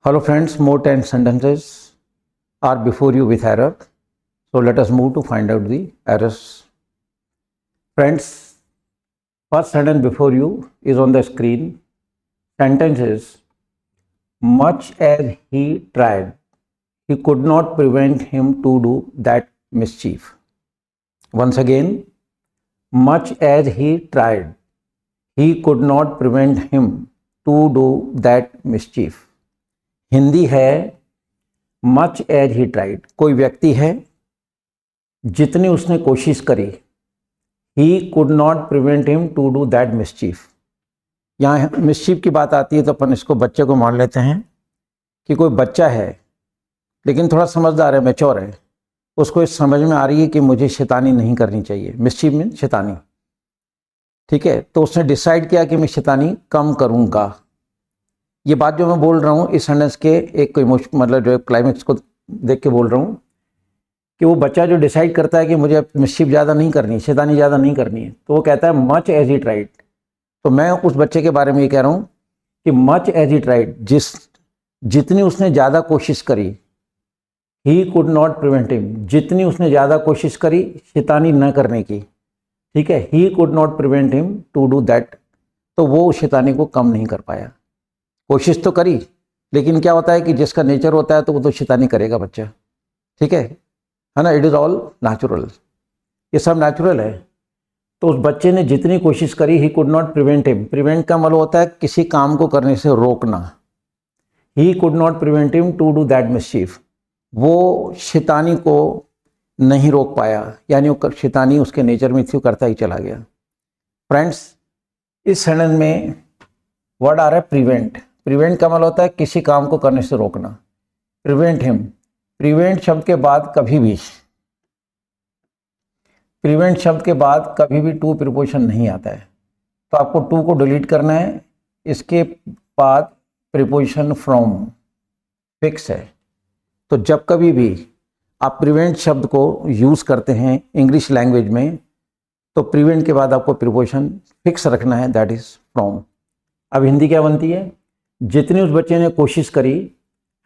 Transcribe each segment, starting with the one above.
Hello friends, more 10 sentences are before you with error. So let us move to find out the errors. Friends, first sentence before you is on the screen. Sentence is, much as he tried, he could not prevent him to do that mischief. Once again, much as he tried, he could not prevent him to do that mischief. Hindi है much as he tried, कोई व्यक्ति है जितनी उसने कोशिश करी, he could not prevent him to do that mischief. यहाँ mischief की बात आती है तो अपन इसको बच्चे को मान लेते हैं कि कोई बच्चा है लेकिन थोड़ा समझदार है, मैच्योर है, उसको इस समझ में आ रही है कि मुझे शैतानी नहीं करनी चाहिए। मिस्चीफ मीन शैतानी, ठीक है। तो उसने डिसाइड किया कि मैं शैतानी कम करूँगा। ये बात जो मैं बोल रहा हूँ इस सेंटेंस के एक मतलब जो क्लाइमेक्स को देख के बोल रहा हूँ कि वो बच्चा जो डिसाइड करता है कि मुझे मिस्चीफ ज़्यादा नहीं करनी, शैतानी ज़्यादा नहीं करनी है, तो वो कहता है मच एज ही ट्राइड। तो मैं उस बच्चे के बारे में ये कह रहा हूँ कि मच एज ही ट्राइड, जितनी उसने ज़्यादा कोशिश करी, he could not prevent him, जितनी उसने ज़्यादा कोशिश करी शैतानी न करने की, ठीक है, he could not prevent him to do that, तो वो शैतानी को कम नहीं कर पाया। कोशिश तो करी, लेकिन क्या होता है कि जिसका नेचर होता है तो वो तो शैतानी करेगा बच्चा, ठीक है ना। इट इज़ ऑल नेचुरल, ये सब नेचुरल है। तो उस बच्चे ने जितनी कोशिश करी, he could not prevent him, prevent का मतलब होता है किसी काम को करने से रोकना। He could not prevent him to do that mischief, वो शैतानी को नहीं रोक पाया, यानी वो शैतानी उसके नेचर में थी, करता ही चला गया। फ्रेंड्स, इस सेंटेंस में वर्ड आ रहा है प्रिवेंट। प्रिवेंट का मतलब होता है किसी काम को करने से रोकना। प्रिवेंट हिम, प्रिवेंट शब्द के बाद कभी भी, प्रिवेंट शब्द के बाद कभी भी टू प्रीपोजिशन नहीं आता है, तो आपको टू को डिलीट करना है। इसके बाद प्रीपोजिशन फ्रॉम फिक्स है। तो जब कभी भी आप प्रिवेंट शब्द को यूज़ करते हैं इंग्लिश लैंग्वेज में, तो प्रिवेंट के बाद आपको प्रीपोजिशन फिक्स रखना है, दैट इज फ्रॉम। अब हिंदी क्या बनती है, जितनी उस बच्चे ने कोशिश करी,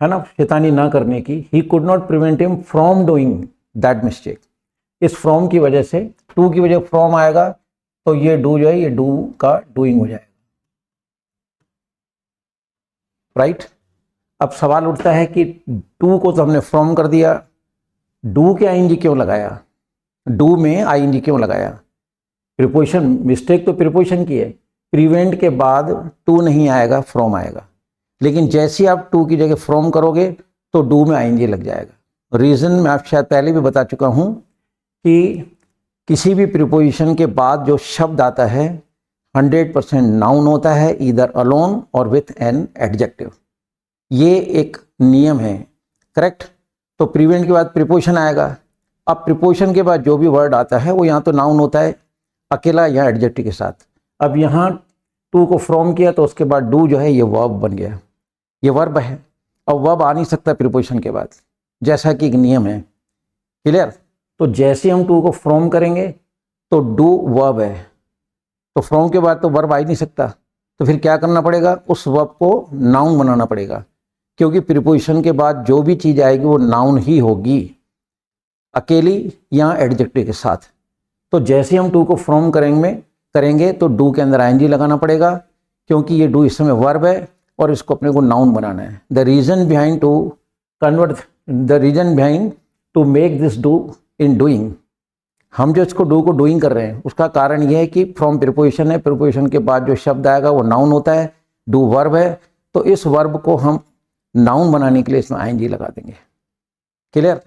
है ना, शैतानी ना करने की, ही could not prevent him from doing that mistake. इस फ्रॉम की वजह से, टू की वजह फ्रॉम आएगा, तो ये डू जो है ये डू का डूइंग हो जाएगा, राइट। अब सवाल उठता है कि टू को तो हमने फ्रॉम कर दिया, डू के आईएनजी क्यों लगाया, डू में आईएनजी क्यों लगाया। प्रीपोजिशन, मिस्टेक तो प्रीपोजिशन की है। प्रिवेंट के बाद टू नहीं आएगा, फ्रॉम आएगा, लेकिन जैसे आप टू की जगह फ्रॉम करोगे तो डू में आईएनजी लग जाएगा। रीज़न मैं आप शायद पहले भी बता चुका हूँ कि किसी भी प्रीपोजिशन के बाद जो शब्द आता है 100% नाउन होता है, ईदर अलोन और विथ एन एडजेक्टिव। ये एक नियम है, करेक्ट। तो प्रिवेंट के बाद प्रीपोजिशन आएगा। अब प्रीपोजिशन के बाद जो भी वर्ड आता है वो यहाँ तो नाउन होता है अकेला या एडजेक्टिव के साथ। अब यहाँ टू को फ्रॉम किया तो उसके बाद डू जो है ये वर्ब बन गया, ये वर्ब है। अब वर्ब आ नहीं सकता प्रीपोजिशन के बाद, जैसा कि एक नियम है, क्लियर। तो जैसे हम टू को फ्रॉम करेंगे तो डू वर्ब है, तो फ्रॉम के बाद तो वर्ब आ ही नहीं सकता, तो फिर क्या करना पड़ेगा, उस वर्ब को नाउन बनाना पड़ेगा, क्योंकि प्रीपोजिशन के बाद जो भी चीज़ आएगी वो नाउन ही होगी, अकेली या एडजेक्टिव के साथ। तो जैसे हम टू को फ्रॉम करेंगे तो डू के अंदर आईएनजी लगाना पड़ेगा, क्योंकि ये डू इस समय वर्ब है और इसको अपने को नाउन बनाना है। The reason behind to make this do in doing, हम जो इसको डू को डूइंग कर रहे हैं उसका कारण ये है कि फ्रॉम प्रीपोजिशन है, प्रीपोजिशन के बाद जो शब्द आएगा वो नाउन होता है, डू वर्ब है, तो इस वर्ब को हम नाउन बनाने के लिए इसमें आईएनजी लगा देंगे, क्लियर।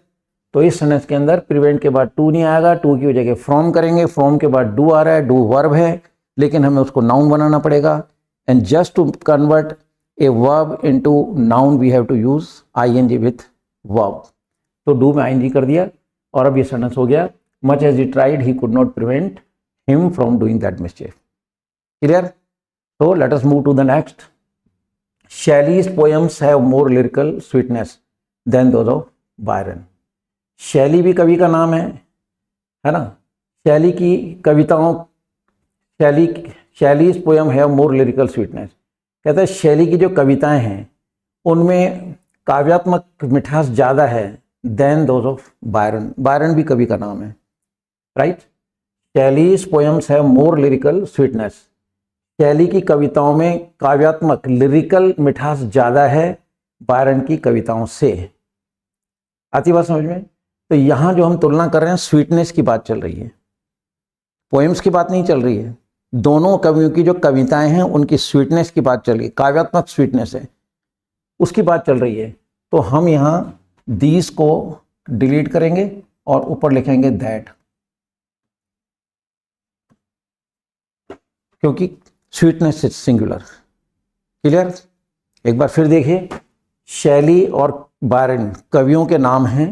तो इस सेंटेंस के अंदर प्रिवेंट के बाद टू नहीं आएगा, टू की जगह फ्रॉम करेंगे, फ्रॉम के बाद डू आ रहा है, डू वर्ब है, लेकिन हमें उसको नाउन बनाना पड़ेगा। And just to convert a verb into noun we have to use I N G with verb. तो डू में आईएनजी कर दिया और अब ये सेंटेंस हो गया, much as he tried he could not prevent him from doing that mistake, clear. So let us move to the next. Shelley's poems have more lyrical sweetness than those of Byron. शैली भी कवि का नाम है ना। शैली की कविताओं, Shelley's poem have more lyrical sweetness, कहता है शैली की जो कविताएं हैं उनमें काव्यात्मक मिठास ज़्यादा है then those of Byron. Byron भी कवि का नाम है, right. Shelley's poems have more lyrical sweetness. Shelley की कविताओं में काव्यात्मक लिरिकल मिठास ज़्यादा है बायरन की कविताओं से। आती बात समझ में? तो यहाँ जो हम तुलना कर रहे हैं स्वीटनेस की बात चल रही है, पोएम्स की बात नहीं चल रही है। दोनों कवियों की जो कविताएं हैं उनकी स्वीटनेस की बात चल रही है, काव्यात्मक स्वीटनेस है उसकी बात चल रही है। तो हम यहाँ दीज को डिलीट करेंगे और ऊपर लिखेंगे दैट, क्योंकि स्वीटनेस इज सिंगुलर। क्लियर? एक बार फिर देखिए, शैली और बायरन कवियों के नाम हैं।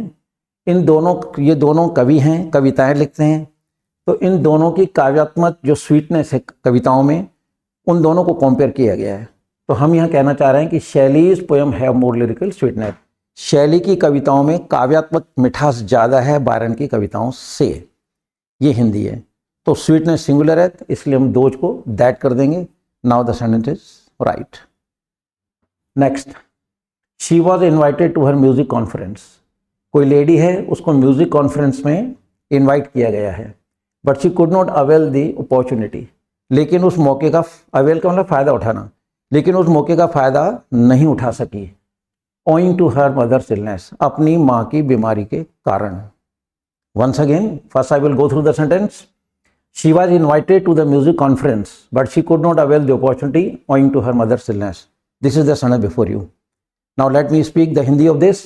इन दोनों, ये दोनों कवि हैं, कविताएं लिखते हैं। तो इन दोनों की काव्यात्मक जो स्वीटनेस है कविताओं में, उन दोनों को कंपेयर किया गया है। तो हम यहाँ कहना चाह रहे हैं कि Shelley's poem have more lyrical sweetness. Shelley की कविताओं में काव्यात्मक मिठास ज़्यादा है बायरन की कविताओं से। ये हिंदी है। तो स्वीटनेस सिंगुलर है, इसलिए हम दोज को दैट कर देंगे। Now the sentence is right. Next, she was invited to her music conference. कोई लेडी है, उसको म्यूजिक कॉन्फ्रेंस में इन्वाइट किया गया है, but she could not avail the opportunity. लेकिन उस मौके का, अवेल का मतलब फ़ायदा उठाना, लेकिन उस मौके का फ़ायदा नहीं उठा सकी। Owing to her mother's illness, अपनी माँ की बीमारी के कारण। Once again, first I will go through the sentence. She was invited to the music conference but she could not avail the opportunity owing to her mother's illness. This is the sentence before you. Now let me speak the Hindi of this.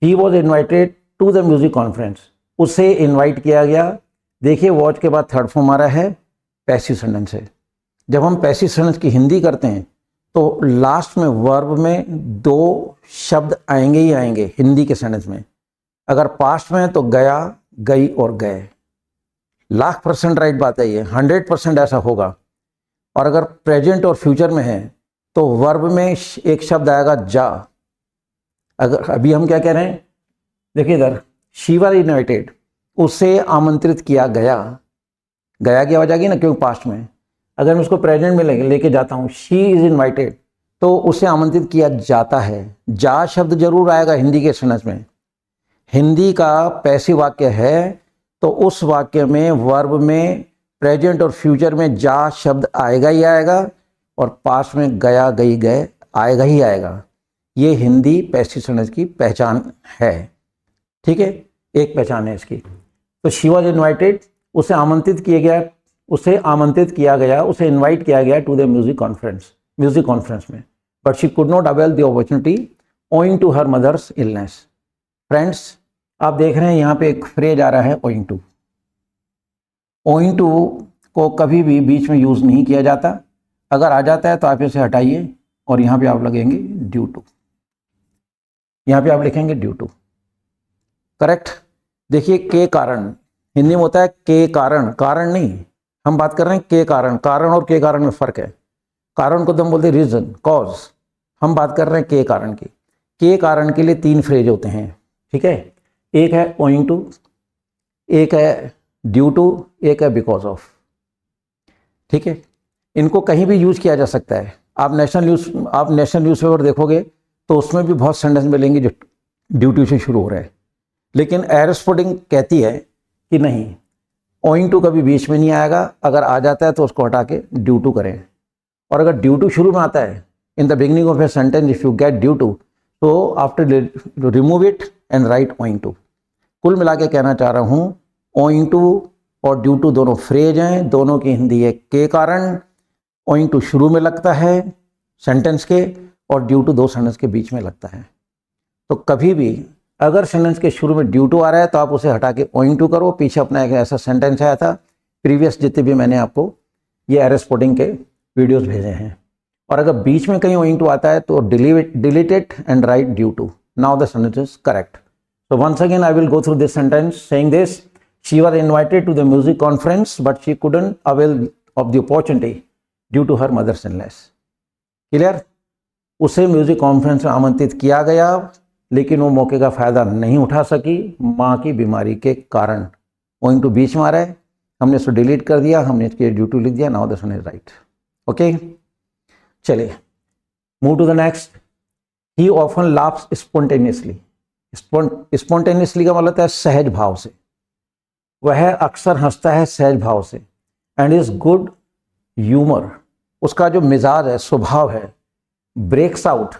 He was invited to the music conference, उसे invite किया गया। देखिए, watch के बाद third form आ रहा है, passive sentence है। जब हम पैसिव सेंटेंस की हिंदी करते हैं तो लास्ट में वर्ब में दो शब्द आएंगे ही आएंगे हिंदी के सेंटेंस में। अगर पास्ट में है तो गया, गई और गए। 1,00,000% राइट बात है ये, 100% ऐसा होगा। और अगर प्रेजेंट और फ्यूचर में है तो वर्ब में एक शब्द आएगा जा। अगर अभी हम क्या कह रहे हैं, देखिए इधर, शी वॉज इन्वाइटेड, उसे आमंत्रित किया गया। गया की आवाज आ गई ना, क्योंकि पास्ट में। अगर मैं उसको प्रेजेंट में लेके जाता हूँ, शी इज इन्वाइटेड, तो उसे आमंत्रित किया जाता है। जा शब्द जरूर आएगा हिंदी के सेंटेंस में। हिंदी का पैसिव वाक्य है तो उस वाक्य में वर्ब में प्रेजेंट और फ्यूचर में जा शब्द आएगा ही आएगा, और पास्ट में गया, गई, गए आएगा ही आएगा। ये हिंदी पैसिव सेंटेंस की पहचान है। ठीक है, एक पहचान है इसकी। तो शी वॉज इन्वाइटेड, उसे आमंत्रित किया गया, उसे इन्वाइट किया गया टू द म्यूजिक कॉन्फ्रेंस में, but she could not avail the opportunity owing to her mother's illness. Friends, आप देख रहे हैं यहाँ पे एक फ्रेज आ रहा है ओइंग टू। ओइंग टू को कभी भी बीच में यूज नहीं किया जाता। अगर आ जाता है तो आप इसे हटाइए और यहाँ पे आप लगेंगे ड्यू टू। यहाँ पे आप लिखेंगे ड्यू टू, करेक्ट। देखिए, के कारण हिंदी में होता है के कारण, कारण नहीं। हम बात कर रहे हैं के कारण। कारण और के कारण में फर्क है। कारण को तो हम बोलते हैं रीजन, कॉज। हम बात कर रहे हैं के कारण की। के कारण के लिए 3 फ्रेज होते हैं, ठीक है। एक है ओइंग टू, एक है ड्यू टू, एक है बिकॉज ऑफ। ठीक है, इनको कहीं भी यूज किया जा सकता है। आप नेशनल न्यूज़पेपर देखोगे तो उसमें भी बहुत सेंटेंस मिलेंगे जो ड्यू टू से शुरू हो रहे हैं। लेकिन एयरस्पोर्टिंग कहती है कि नहीं, ओइंग टू कभी बीच में नहीं आएगा। अगर आ जाता है तो उसको हटा के ड्यू टू करें। और अगर ड्यू टू शुरू में आता है, in the beginning of a sentence if you get due to, तो after remove it and write owing to. कुल मिला के कहना चाह रहा हूँ, ओइंग टू और ड्यू टू दोनों फ्रेज हैं, दोनों की हिंदी है के कारण। ओइंग टू शुरू में लगता है सेंटेंस के, और ड्यू टू 2 सेंटेंस के बीच में लगता है। तो कभी भी अगर सेंटेंस के शुरू में ड्यू टू आ रहा है तो आप उसे हटा के ओइंग टू करो। पीछे अपना एक ऐसा सेंटेंस आया था, प्रीवियस जितने भी मैंने आपको ये एयरस्पोर्टिंग के वीडियोस भेजे हैं। और अगर बीच में कहीं ओइंग टू आता है तो delete it and write due to. Now the sentence is correct. So once again, I will go through this sentence saying this: she was invited to the music conference, but she couldn't avail of the opportunity due to her mother's illness. Clear? उसे music conference में आमंत्रित किया गया, लेकिन वो मौके का फायदा नहीं उठा सकी माँ की बीमारी के कारण। ओइंग टू बीच में आ रहा है, हमने इसको डिलीट कर दिया, हमने इसके ड्यू टू लिख दिया। Now the sentence is right. Okay, चलिए move to the next. He often laughs spontaneously. Spontaneously का मतलब है सहज भाव से, वह अक्सर हंसता है सहज भाव से। एंड इज गुड ह्यूमर, उसका जो मिजाज है, स्वभाव है, breaks out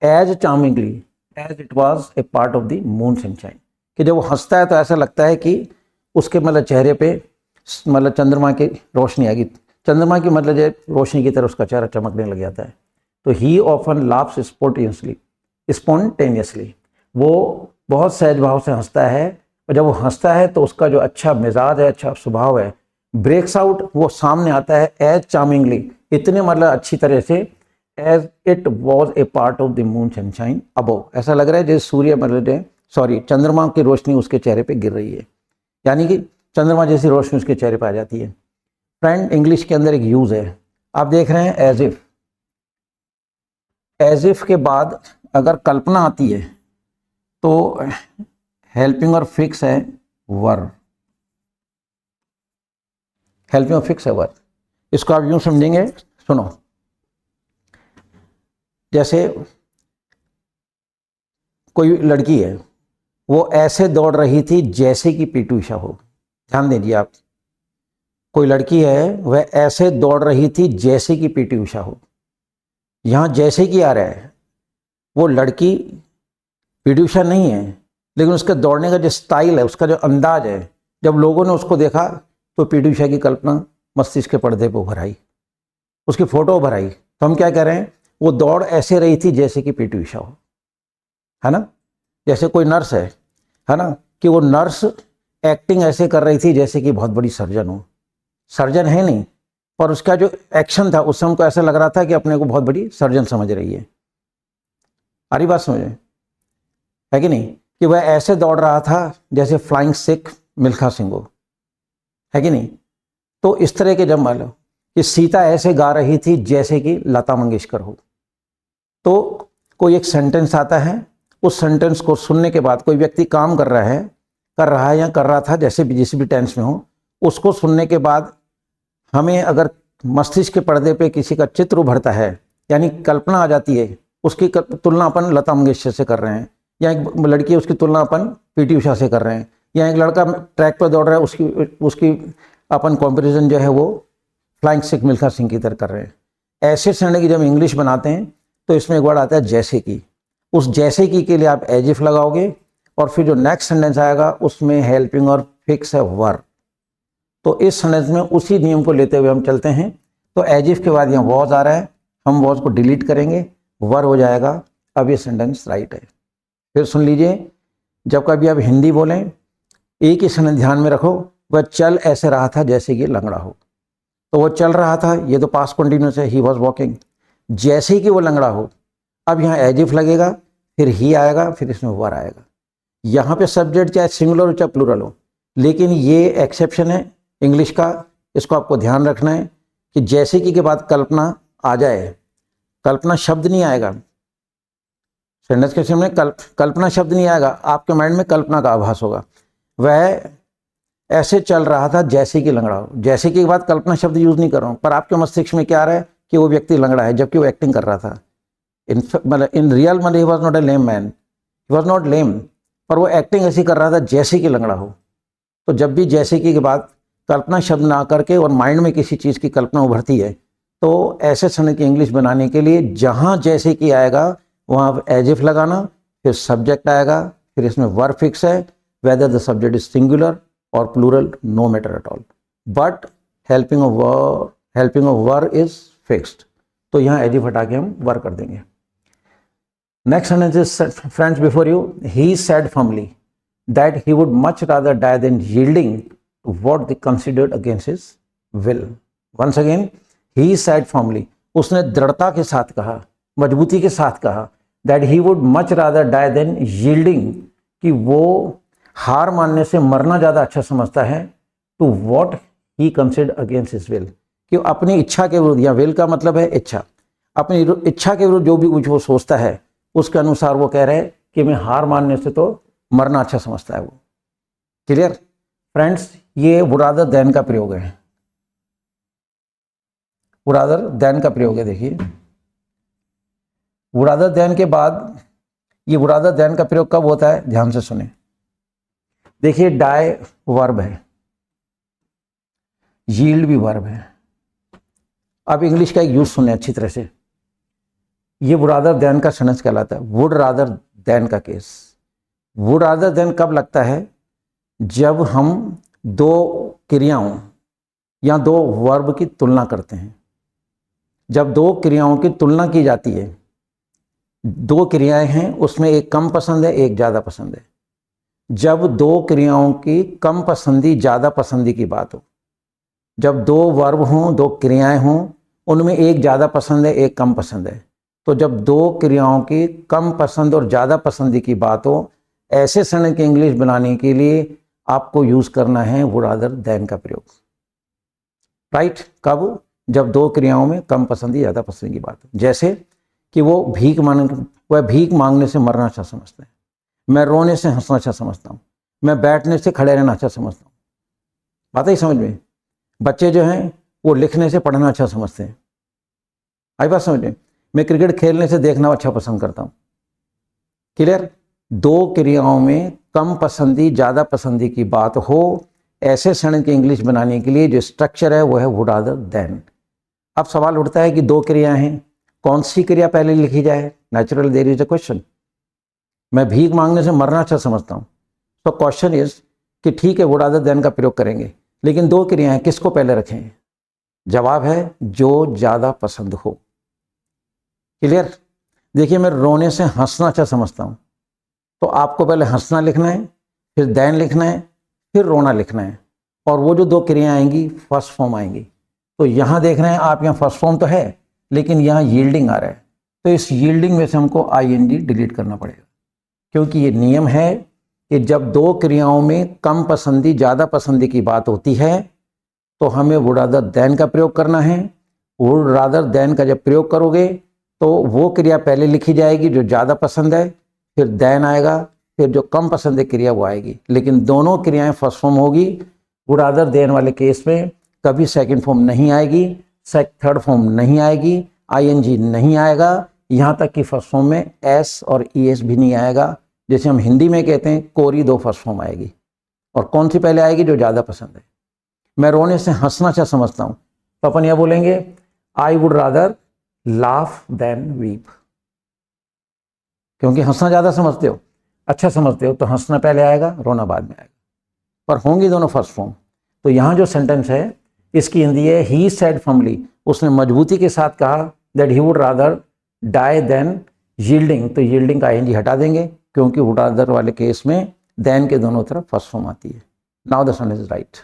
as charmingly as it was a part of the moon sunshine, कि जब वो हंसता है तो ऐसा लगता है कि उसके मतलब चेहरे पे मतलब चंद्रमा की रोशनी आएगी, चंद्रमा की मतलब जो रोशनी की तरह उसका चेहरा चमकने लग जाता है। तो ही ऑफन लाफ्स स्पॉन्टेनियसली, वो बहुत सहज भाव से हंसता है, और जब वो हंसता है तो उसका जो अच्छा मिजाज है, अच्छा स्वभाव है, ब्रेक्स आउट, वो सामने आता है एज चार्मिंगली, इतने मतलब अच्छी तरह से, as it was a part of the moon sunshine above, ऐसा लग रहा है जैसे सूर्य मतलब चंद्रमा की रोशनी उसके चेहरे पे गिर रही है, यानी कि चंद्रमा जैसी रोशनी उसके चेहरे पे आ जाती है। फ्रेंड, इंग्लिश के अंदर एक यूज है, आप देख रहे हैं एज इफ। एज इफ के बाद अगर कल्पना आती है तो हेल्पिंग और फिक्स है वर, हेल्पिंग और फिक्स है वर। इसको आप यूं समझेंगे, सुनो, जैसे कोई लड़की है, वो ऐसे दौड़ रही थी जैसे कि पीटी उषा हो। ध्यान दीजिए आप, कोई लड़की है वह ऐसे दौड़ रही थी जैसे कि पीटी उषा हो, यहां जैसे कि आ रहा है, वो लड़की पीटी उषा नहीं है, लेकिन उसके दौड़ने का जो स्टाइल है, उसका जो अंदाज है, जब लोगों ने उसको देखा तो पीटी उषा की कल्पना मस्तिष्क के पर्दे पर उभर आई, उसकी फोटो उभर आई। तो हम क्या कह रहे हैं, वो दौड़ ऐसे रही थी जैसे कि पीटी उषा हो, है ना। जैसे कोई नर्स है ना, कि वो नर्स एक्टिंग ऐसे कर रही थी जैसे कि बहुत बड़ी सर्जन हो, सर्जन है नहीं, पर उसका जो एक्शन था उससे हमको ऐसा लग रहा था कि अपने को बहुत बड़ी सर्जन समझ रही है। आ रही बात समझ में, है कि नहीं, कि वह ऐसे दौड़ रहा था जैसे फ्लाइंग सिख मिल्खा सिंह हो, है कि नहीं। तो इस तरह के जब मान लो कि सीता ऐसे गा रही थी जैसे कि लता मंगेशकर हो, तो कोई एक सेंटेंस आता है, उस सेंटेंस को सुनने के बाद कोई व्यक्ति काम कर रहा है या कर रहा था, जैसे भी जिस भी टेंस में हो, उसको सुनने के बाद हमें अगर मस्तिष्क के पर्दे पे किसी का चित्र उभरता है, यानी कल्पना आ जाती है, उसकी तुलना अपन लता मंगेशकर से कर रहे हैं, या एक लड़की है उसकी तुलना अपन पीटी उषा से कर रहे हैं, या एक लड़का ट्रैक पर दौड़ रहा है उसकी उसकी अपन कंपैरिजन जो है वो फ्लाइंग सिख मिल्खा सिंह की तरह कर रहे हैं। ऐसे समय की जब इंग्लिश बनाते हैं तो इसमें एक वर्ड आता है जैसे कि, उस जैसे कि के लिए आप एज इफ लगाओगे, और फिर जो नेक्स्ट सेंटेंस आएगा उसमें हेल्पिंग और फिक्स है वर। तो इस सेंटेंस में उसी नियम को लेते हुए हम चलते हैं। तो एज इफ के बाद यहाँ वॉज आ रहा है, हम वॉज को डिलीट करेंगे, वर हो जाएगा। अब ये सेंटेंस राइट है। फिर सुन लीजिए, जब कभी आप हिंदी बोलें, एक ही सेंटेंस ध्यान में रखो, वह चल ऐसे रहा था जैसे कि लंगड़ा हो, तो वो चल रहा था, ये तो पास्ट कंटिन्यूस है, ही वॉज वॉकिंग, जैसे ही कि वो लंगड़ा हो। अब यहाँ एज इफ लगेगा, फिर ही आएगा, फिर इसमें वर आएगा। यहाँ पे सब्जेक्ट चाहे सिंगुलर हो चाहे प्लूरल हो, लेकिन ये एक्सेप्शन है इंग्लिश का, इसको आपको ध्यान रखना है कि जैसे कि के बाद कल्पना आ जाए, कल्पना शब्द नहीं आएगा सेंटेंस के में, कल्पना शब्द नहीं आएगा, आपके माइंड में कल्पना का आभास होगा। वह ऐसे चल रहा था जैसे कि लंगड़ा हो, जैसे कि बाद कल्पना शब्द यूज नहीं कर रहा हूँ, पर आपके मस्तिष्क में क्या आ रहा है कि वो व्यक्ति लंगड़ा है, जबकि वो एक्टिंग कर रहा था। इन रियल मतलब he was not a lame man, he was not lame, पर वो एक्टिंग ऐसी कर रहा था जैसे कि लंगड़ा हो। तो जब भी जैसे कि के बाद कल्पना शब्द ना करके और माइंड में किसी चीज़ की कल्पना उभरती है, तो ऐसे समय की इंग्लिश बनाने के लिए जहाँ जैसे कि आएगा वहाँ एज इफ लगाना, फिर सब्जेक्ट आएगा, फिर इसमें वर्ब फिक्स है, whether the subject is singular और plural no matter at all, but helping of verb is fixed. तो यहाँ एज इफ हटा के हम वर कर देंगे। Next sentence is friends before you, he said firmly that he would much rather die than yielding to what they considered against his will. Once again, he said firmly, उसने दृढ़ता के साथ कहा, मजबूती के साथ कहा, that he would much rather die than yielding, कि वो हार मानने से मरना ज़्यादा अच्छा समझता है, to what he considered against his will, कि अपनी इच्छा के विरुद्ध, या will का मतलब है इच्छा, अपनी इच्छा के विरुद्ध जो भी कुछ वो सोचता है उसके अनुसार वो कह रहे हैं कि मैं हार मानने से तो मरना अच्छा समझता है वो। क्लियर फ्रेंड्स, ये बुरादर दैन का प्रयोग है, बुरादर दैन का प्रयोग है। देखिए वुड रादर देन के बाद ये वुड रादर देन का प्रयोग कब होता है, ध्यान से सुने। देखिए डाई वर्ब है, यील्ड भी वर्ब है। अब इंग्लिश का एक यूज सुने अच्छी तरह से। ये वुड रादर देन का सेंटेंस कहलाता है वुड रादर देन का केस। वुड रादर देन कब लगता है, जब हम दो क्रियाओं या दो वर्ब की तुलना करते हैं। जब दो क्रियाओं की तुलना की जाती है, दो क्रियाएं हैं, उसमें एक कम पसंद है एक ज़्यादा पसंद है। जब दो क्रियाओं की कम पसंदी ज़्यादा पसंदी की बात हो, जब दो वर्ब हों दो क्रियाएं हों, उनमें एक ज़्यादा पसंद है एक कम पसंद है, तो जब दो क्रियाओं की कम पसंद और ज़्यादा पसंदी की बात हो, ऐसे सेंटेंस की इंग्लिश बनाने के लिए आपको यूज़ करना है वुड रादर देन का प्रयोग। राइट, कब, जब दो क्रियाओं में कम पसंदी ज़्यादा पसंद की बात हो। जैसे कि वह भीख मांगने से मरना अच्छा समझता है, मैं रोने से हंसना अच्छा समझता हूँ, मैं बैठने से खड़े रहना अच्छा समझता हूँ। बात ही समझ में। बच्चे जो हैं वो लिखने से पढ़ना अच्छा समझते हैं। आई बात समझ में। मैं क्रिकेट खेलने से देखना अच्छा पसंद करता हूँ। क्लियर। दो क्रियाओं में कम पसंदी ज़्यादा पसंदी की बात हो, ऐसे सेंटेंस की इंग्लिश बनाने के लिए जो स्ट्रक्चर है वो है वुड रादर देन। अब सवाल उठता है कि दो क्रियाएं हैं, कौन सी क्रिया पहले लिखी जाए। Natural there is a question. मैं भीख मांगने से मरना अच्छा समझता हूँ, तो क्वेश्चन इज कि ठीक है वुड रादर देन का प्रयोग करेंगे, लेकिन दो क्रियाएं किसको पहले रखें। जवाब है जो ज़्यादा पसंद हो। क्लियर। देखिए मैं रोने से हंसना अच्छा समझता हूँ, तो आपको पहले हंसना लिखना है, फिर देन लिखना है, फिर रोना लिखना है, और वो जो दो क्रियाएं आएंगी फर्स्ट फॉर्म आएंगी। तो यहाँ देख रहे हैं आप, यहाँ फर्स्ट फॉर्म तो है लेकिन यहाँ यील्डिंग आ रहा है, तो इस यील्डिंग में से हमको आईएनजी डिलीट करना पड़ेगा, क्योंकि ये नियम है कि जब दो क्रियाओं में कम पसंदी ज़्यादा पसंदी की बात होती है तो हमें वुड रादर देन का प्रयोग करना है। वुड रादर देन का जब प्रयोग करोगे तो वो क्रिया पहले लिखी जाएगी जो ज़्यादा पसंद है, फिर देन आएगा, फिर जो कम पसंद है क्रिया वो आएगी, लेकिन दोनों क्रियाएं फर्स्ट फॉर्म होगी। वुड रादर देन वाले केस में कभी सेकंड फॉर्म नहीं आएगी, थर्ड फॉर्म नहीं आएगी, आईएनजी नहीं आएगा, यहाँ तक कि फर्स्ट फॉर्म में एस और ईएस भी नहीं आएगा। जैसे हम हिंदी में कहते हैं कोरी दो फर्स्ट फॉर्म आएगी, और कौन सी पहले आएगी, जो ज़्यादा पसंद है। मैं रोने से हंसना अच्छा समझता हूँ, तो अपन यह बोलेंगे I would rather laugh than weep, क्योंकि हंसना ज़्यादा समझते हो, अच्छा समझते हो, तो हंसना पहले आएगा रोना बाद में आएगा, पर होंगी दोनों फर्स्ट फॉर्म। तो यहाँ जो सेंटेंस है इसकी हिंदी है ही सेड फर्मली, उसने मजबूती के साथ कहा that he would rather die than yielding, तो यील्डिंग का आईएनजी हटा देंगे, क्योंकि वुड रादर वाले केस में देन के दोनों तरफ फर्स्ट फॉर्म आती है। Now the sentence is right.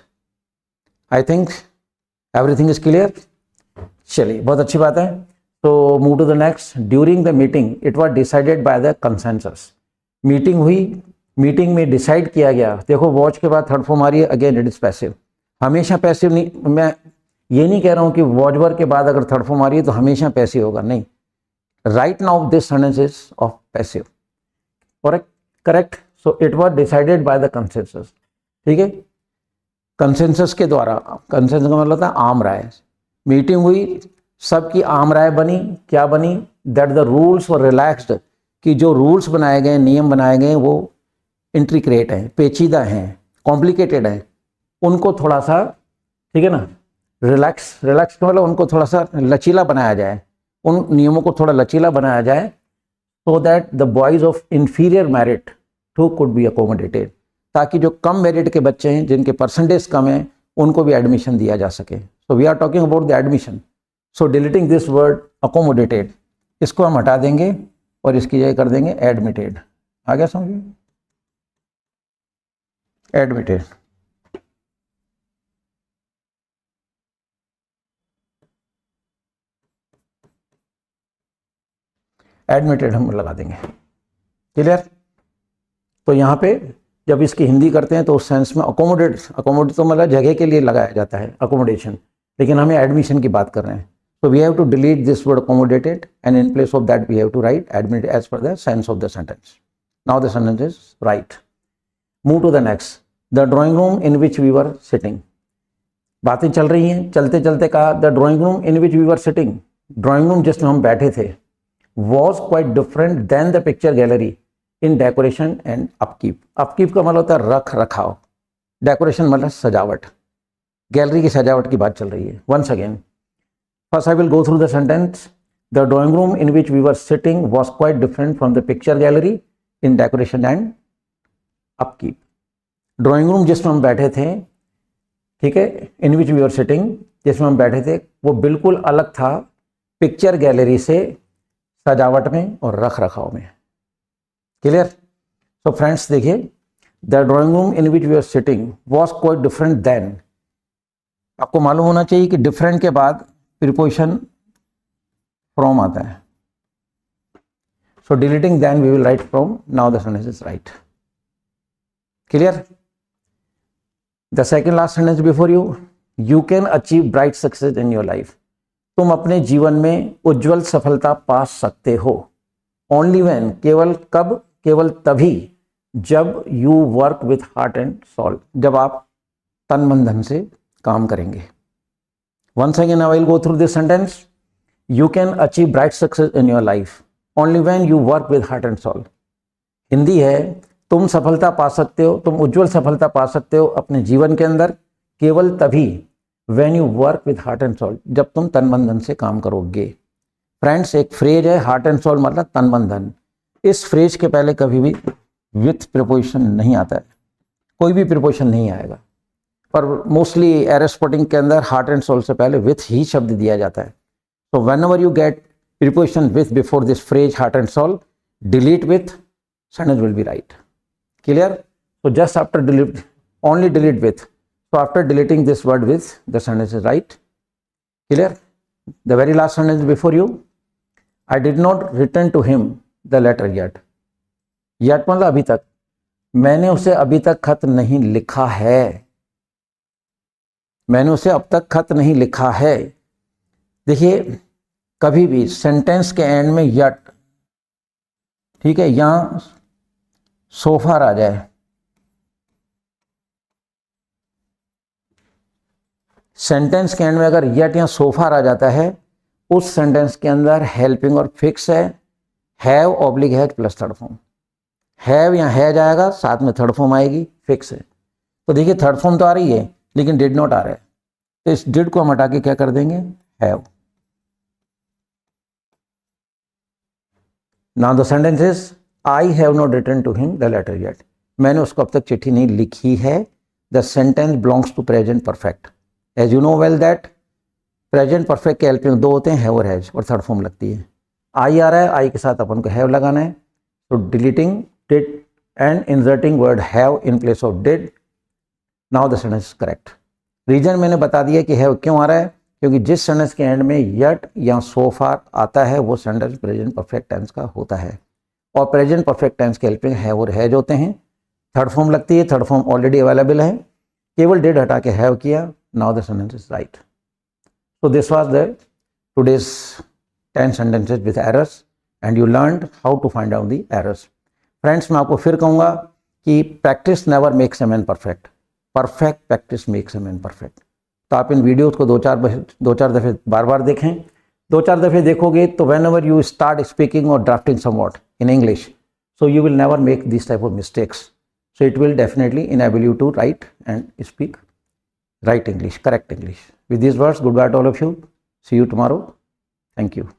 I think everything is clear. चलिए बहुत अच्छी बात है। तो move to the next. During the meeting it was decided by the consensus. Meeting हुई, मीटिंग में डिसाइड किया गया। देखो वॉच के बाद थर्ड फॉर्म आ रही है, अगेन इट इज पैसिव। हमेशा पैसिव नहीं, मैं ये नहीं कह रहा हूँ कि वॉच वर्ब के बाद अगर थर्ड फॉर्म आ रही है तो हमेशा पैसिव होगा, नहीं। Right now this sentence is of passive. Correct. So it was decided by the consensus. ठीक है, कंसेंसस के द्वारा। कंसेंसस का मतलब होता है आम राय। मीटिंग हुई, सबकी आम राय बनी। क्या बनी, that the rules were relaxed, कि जो रूल्स बनाए गए, नियम बनाए गए वो इंट्रिकेट हैं, पेचीदा हैं, कॉम्प्लिकेटेड हैं, उनको थोड़ा सा, ठीक है ना, रिलैक्स का मतलब उनको थोड़ा सा लचीला बनाया जाए, उन नियमों को थोड़ा लचीला बनाया जाए, so that the boys of inferior merit too could be accommodated, ताकि जो कम मेरिट के बच्चे हैं, जिनके परसेंटेज कम है, उनको भी एडमिशन दिया जा सके। So we are talking about the admission. So deleting this word accommodated, इसको हम हटा देंगे और इसकी जगह कर देंगे एडमिटेड। आ गया समझ में, एडमिटेड। एडमिटेड हम लगा देंगे। क्लियर। तो यहाँ पे जब इसकी हिंदी करते हैं तो उस सेंस में अकोमोडेट तो मतलब जगह के लिए लगाया जाता है, अकोमोडेशन, लेकिन हमें एडमिशन की बात कर रहे हैं। So we have to delete this word accommodated, and in place of that we have to write admitted as per the sense of the sentence. Now the sentence is right. Move to the next. The drawing room in which we were sitting. बातें चल रही हैं, चलते चलते कहा the drawing room in which we were sitting. Drawing room जिसमें हम बैठे थे, was quite different than the picture gallery in decoration and upkeep. Upkeep का मतलब होता है रख रखाव, डेकोरेशन मतलब सजावट, गैलरी की सजावट की बात चल रही है. Once again, first I will go through the sentence. The drawing room in which we were sitting was quite different from the picture gallery in decoration and upkeep. Drawing room जिसमें हम बैठे थे, ठीक है, इन विच वी आर सिटिंग, जिसमें हम बैठे थे, वो बिल्कुल अलग था पिक्चर गैलरी से सजावट में और रख रखाव में. क्लियर? सो फ्रेंड्स देखिए, the drawing room in which we are sitting was quite different then. आपको मालूम होना चाहिए कि डिफरेंट के बाद प्रीपोजिशन फ्रॉम आता है. So deleting then we will write from. Now the sentence is right. Clear? The second last sentence before you, you can achieve bright success in your life. तुम अपने जीवन में उज्जवल सफलता पा सकते हो. ओनली व्हेन, केवल कब, केवल तभी जब you work with heart and soul, जब आप तन मन धन से काम करेंगे. Once again I will go through this sentence. You can achieve bright success in your life only when you work with heart and soul. Hindi है, तुम सफलता पा सकते हो, तुम उज्जवल सफलता पा सकते हो अपने जीवन के अंदर केवल तभी when you work with heart and soul, जब तुम तन मन धन से काम करोगे. फ्रेंड्स, एक फ्रेज है हार्ट एंड सोल मतलब तन मन धन. इस फ्रेज के पहले कभी भी विथ प्रीपोजिशन नहीं आता है, कोई भी प्रीपोजिशन नहीं आएगा. पर मोस्टली एरोस्पोटिंग के अंदर हार्ट एंड सोल से पहले विथ ही शब्द दिया जाता है. So whenever you get preposition with before this phrase heart and soul, delete with, sentence will be right. Clear? So just after delete, only delete with. So after deleting this word with, the sentence is right. Clear? The very last sentence before you, I did not return to him the letter yet. Yet मतलब अभी तक, मैंने उसे अभी तक खत नहीं लिखा है. मैंने उसे अब तक खत नहीं लिखा है. देखिए, कभी भी सेंटेंस के एंड में यट, ठीक है, यहां सोफा आ जाए, सेंटेंस के एंड में अगर यट या सोफा आ जाता है, उस सेंटेंस के अंदर हेल्पिंग और फिक्स है, have oblique has plus third form. Have या हैज आएगा, साथ में थर्ड फॉर्म आएगी, फिक्स है. तो देखिए थर्ड फॉर्म तो आ रही है लेकिन डिड नॉट आ रहा है, तो इस डिड को हम हटा के क्या कर देंगे, have. Now the sentence is I have not written to him the letter yet. मैंने उसको अब तक चिट्ठी नहीं लिखी है. The sentence belongs to present perfect. As you know well that present perfect के हेल्पिंग दो होते हैं, have और has, और थर्ड फॉर्म लगती है. I आ रहा है, I के साथ अपन को have लगाना है. So deleting did and inserting word have in place of did. Now the sentence is correct. Reason मैंने बता दिया कि have क्यों आ रहा है, क्योंकि जिस सेंटेंस के एंड में यट या so far आता है वो सेंटेंस प्रेजेंट परफेक्ट टेंस का होता है. और प्रेजेंट परफेक्ट टेंस के हेल्पिंग हैव और हैज होते हैं. थर्ड फॉर्म लगती है, थर्ड फॉर्म ऑलरेडी अवेलेबल है, केवल डिड हटा के हैव किया. Now the sentence is right. So this was the today's 10 sentences with errors and you learned how to find out the errors. Friends, मैं आपको फिर कहूँगा कि practice never makes a man perfect, perfect practice makes a man perfect. तो आप इन videos को दो चार दफ़े बार बार देखें. 2-4 दफ़े देखोगे तो whenever you start speaking और drafting somewhat in English, so you will never make these type of mistakes. So it will definitely enable you to write and speak right English, correct English. With these words, goodbye to all of you. See you tomorrow. Thank you.